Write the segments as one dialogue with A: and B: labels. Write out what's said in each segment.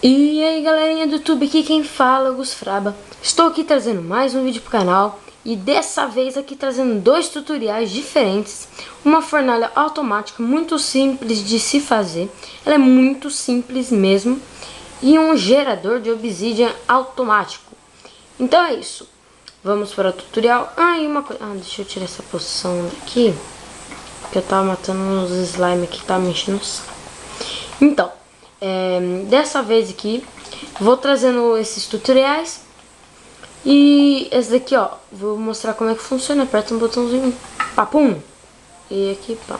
A: E aí galerinha do YouTube, aqui quem fala é o Gus Fraba. Estou aqui trazendo mais um vídeo pro canal. E dessa vez aqui trazendo dois tutoriais diferentes. Uma fornalha automática muito simples de se fazer. Ela é muito simples mesmo. E um gerador de obsidian automático. Então é isso. Vamos para o tutorial. E uma coisa. Deixa eu tirar essa posição daqui. Porque eu tava matando uns slime aqui que tava me enchendo o saco. Então, dessa vez aqui, vou trazendo esses tutoriais. E esse daqui, ó, vou mostrar como é que funciona. Aperta um botãozinho, papum. E aqui, pá.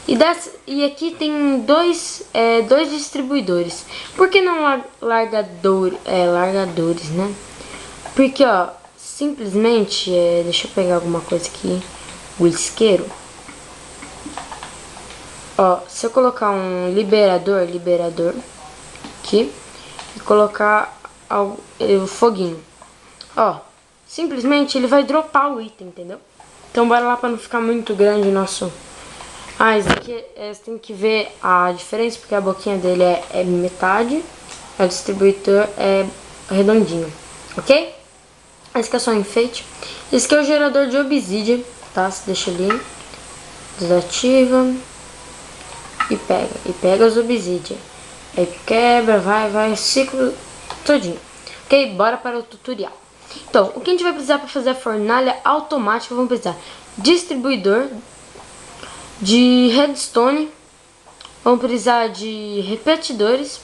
A: E aqui tem dois distribuidores. Por que não largadores, né? Porque, ó, simplesmente, deixa eu pegar alguma coisa aqui. O isqueiro. Ó, se eu colocar um liberador aqui e colocar o foguinho, ó, simplesmente ele vai dropar o item, entendeu? Então bora lá para não ficar muito grande o nosso... esse aqui, você tem que ver a diferença, porque a boquinha dele é metade, o distribuidor é redondinho, ok? Esse aqui é só um enfeite. Esse aqui é o gerador de obsidian, tá? Você deixa ali, desativa... E pega os obsidian. Aí quebra, vai, ciclo todinho. Ok, bora para o tutorial. Então, o que a gente vai precisar para fazer a fornalha automática? Vamos precisar de distribuidor, de redstone, vamos precisar de repetidores,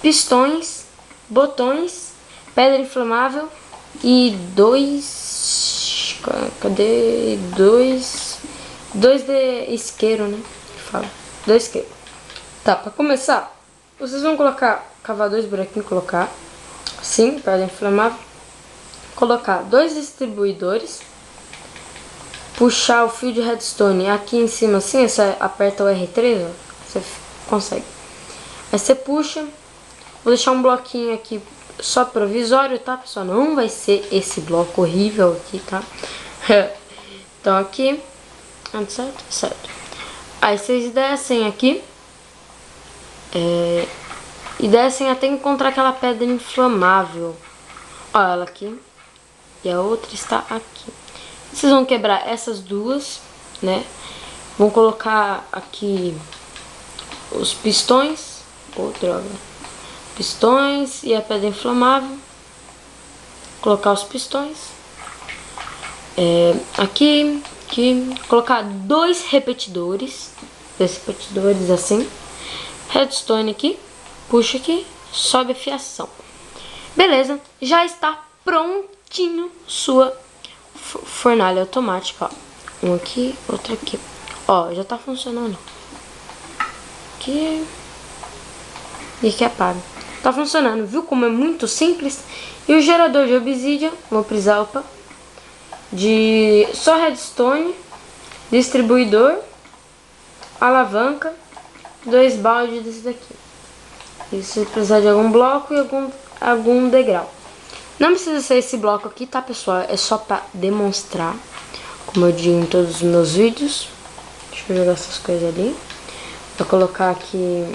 A: pistões, botões, pedra inflamável e dois de isqueiro, né? Fala. 2 isqueiros. Tá, pra começar, vocês vão cavar 2 buraquinhos, colocar assim, pedra inflamável, colocar 2 distribuidores, puxar o fio de redstone aqui em cima assim, você aperta o R3, ó, você consegue. Aí você puxa, vou deixar um bloquinho aqui só provisório, tá, pessoal? Não vai ser esse bloco horrível aqui, tá? Então aqui, certo? Certo. Aí vocês descem aqui e descem até encontrar aquela pedra inflamável. Ó, ela aqui. E a outra está aqui. Vocês vão quebrar essas duas, né? Vão colocar aqui os pistões. Droga. Pistões e a pedra inflamável. Colocar os pistões. Aqui, colocar 2 repetidores. 2 repetidores assim. Redstone aqui. Puxa aqui. Sobe a fiação. Beleza. Já está prontinho sua fornalha automática. Ó. Um aqui, outro aqui. Ó, já tá funcionando. Aqui. E aqui apaga. Tá funcionando. Viu como é muito simples? E o gerador de obsidian. Vou precisar, de só redstone, distribuidor, alavanca, 2 baldes desse daqui. E se precisar de algum bloco e algum degrau. Não precisa ser esse bloco aqui, tá, pessoal? É só pra demonstrar, como eu digo em todos os meus vídeos. Deixa eu jogar essas coisas ali. Vou colocar aqui.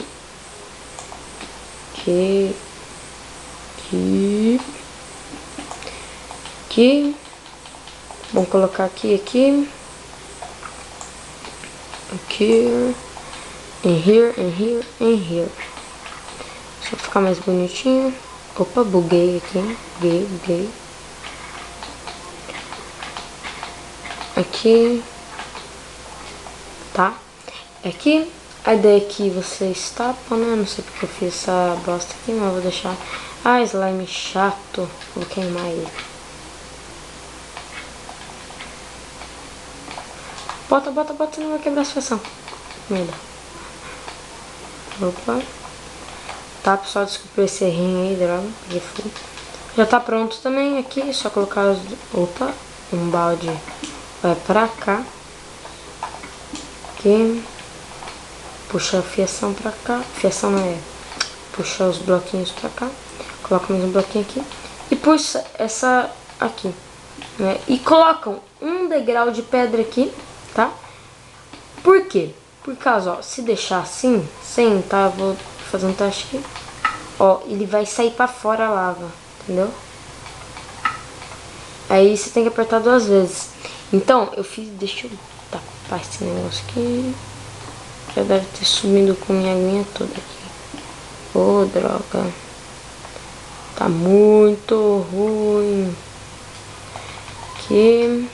A: Vamos colocar aqui, in here. Só ficar mais bonitinho. Opa, buguei aqui, buguei. Aqui, tá? Aqui, a ideia aqui vocês tapam, né? Não sei porque eu fiz essa bosta aqui, mas eu vou deixar. Slime chato, vou queimar ele. Bota, não vai quebrar a fiação. Merda. Opa. Tá, pessoal, desculpa esse errinho aí, droga. Já tá pronto também aqui, só colocar os... Opa, um balde vai pra cá. Aqui. Puxa a fiação pra cá. Fiação não é. Puxar os bloquinhos pra cá. Coloca mais um bloquinho aqui. E puxa essa aqui, né? E colocam um degrau de pedra aqui, tá? Por quê? Por causa, ó, se deixar assim, sem, tá? Vou fazer um teste aqui. ó, ele vai sair pra fora a lava, entendeu? Aí você tem que apertar 2 vezes. Então, eu fiz, deixa eu tapar esse negócio aqui. Já deve ter sumido com minha aguinha toda aqui. Ô, droga. Tá muito ruim. Aqui.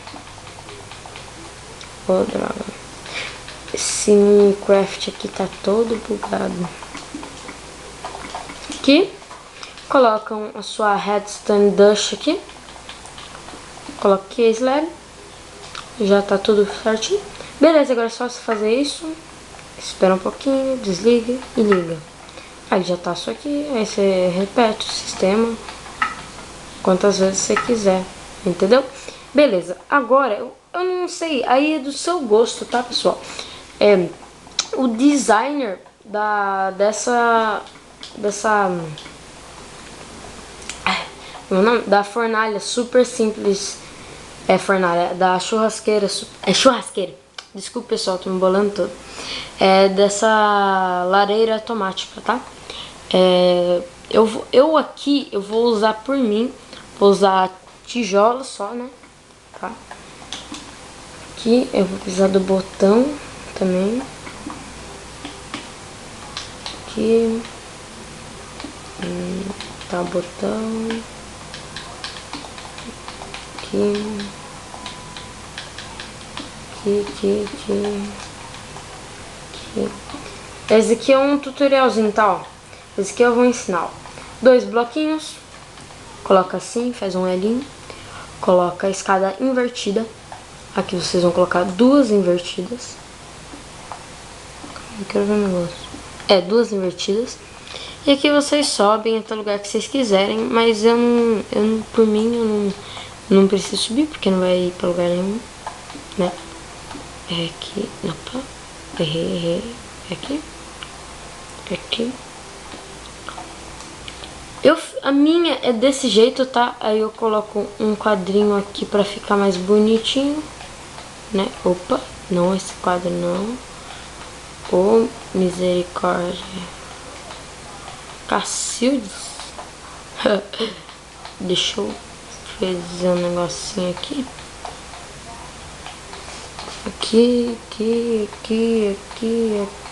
A: Ô, droga. Esse Minecraft aqui tá todo bugado. Aqui. Colocam a sua redstone dust aqui. Coloquei a slab. Já tá tudo certinho. Beleza, agora é só você fazer isso. Espera um pouquinho, desliga e liga. Aí já tá isso aqui. Aí você repete o sistema quantas vezes você quiser. Entendeu? Beleza. Agora, eu não sei. Aí é do seu gosto, tá, pessoal? O designer da fornalha super simples. Fornalha da churrasqueira. Churrasqueira. Desculpa, pessoal, tô me embolando todo. Dessa lareira automática, tá? Eu aqui eu vou usar por mim. Vou usar tijolos só, né? Tá? Aqui eu vou precisar do botão também. Aqui. Tá o botão. Aqui. Aqui. Esse aqui é um tutorialzinho, tá? Ó. Esse aqui eu vou ensinar, ó. 2 bloquinhos. Coloca assim, faz um L. Coloca a escada invertida. Aqui vocês vão colocar 2 invertidas. Eu quero ver o negócio. 2 invertidas. E aqui vocês sobem até o lugar que vocês quiserem. Mas por mim, eu não preciso subir, porque não vai ir pra lugar nenhum, né? Aqui, opa, errei, aqui. A minha é desse jeito, tá? Aí eu coloco um quadrinho aqui pra ficar mais bonitinho, né? Opa, não esse quadro não. Ô, misericórdia. Cacildes. Deixa eu fazer um negocinho aqui. Aqui.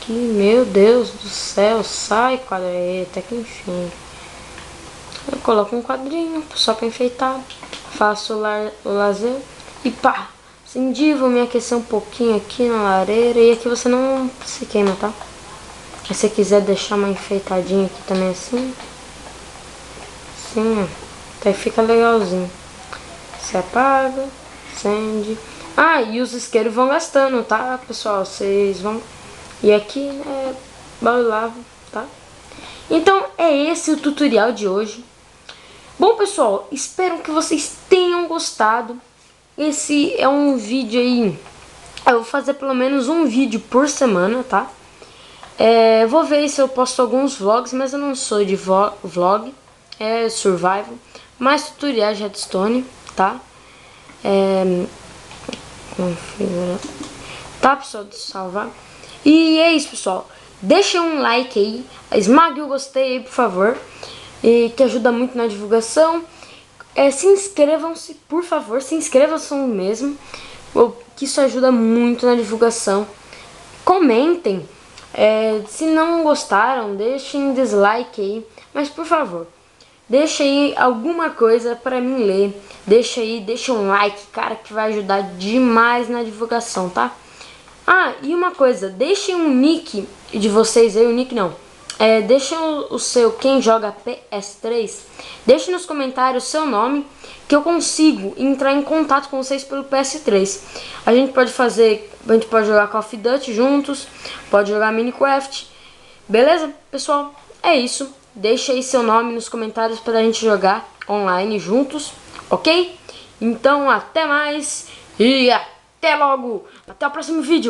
A: Meu Deus do céu, sai quadro. Até que enfim. Eu coloco um quadrinho só pra enfeitar. Faço o lazer e pá. Acendi, vou me aquecer um pouquinho aqui na lareira. E aqui você não se queima, tá? Se você quiser deixar uma enfeitadinha aqui também assim. Assim, ó. Até fica legalzinho. Você apaga, acende. E os isqueiros vão gastando, tá, pessoal? Vocês vão... E aqui é baú lava, tá? Então, é esse o tutorial de hoje. Bom, pessoal, espero que vocês tenham gostado. Esse é um vídeo aí... Eu vou fazer pelo menos um vídeo por semana, tá? Vou ver se eu posto alguns vlogs, mas eu não sou de vlog. É survival. Mais tutoriais de redstone, tá? Configurar. Tá, pessoal, deixa eu salvar. E é isso, pessoal. Deixa um like aí, esmague o gostei aí, por favor, e que ajuda muito na divulgação. Se inscrevam-se, por favor, se inscrevam-se mesmo, que isso ajuda muito na divulgação. Comentem, se não gostaram, deixem dislike aí, mas por favor, deixa aí alguma coisa para mim ler. Deixa um like, cara, que vai ajudar demais na divulgação, tá? E uma coisa, deixem um nick de vocês aí, o nick não. Deixem o seu, quem joga PS3, deixe nos comentários o seu nome, que eu consigo entrar em contato com vocês pelo PS3. A gente pode jogar Call of Duty juntos, pode jogar Minecraft. Beleza, pessoal? É isso. Deixa aí seu nome nos comentários pra gente jogar online juntos, ok? Então até mais e até logo! Até o próximo vídeo!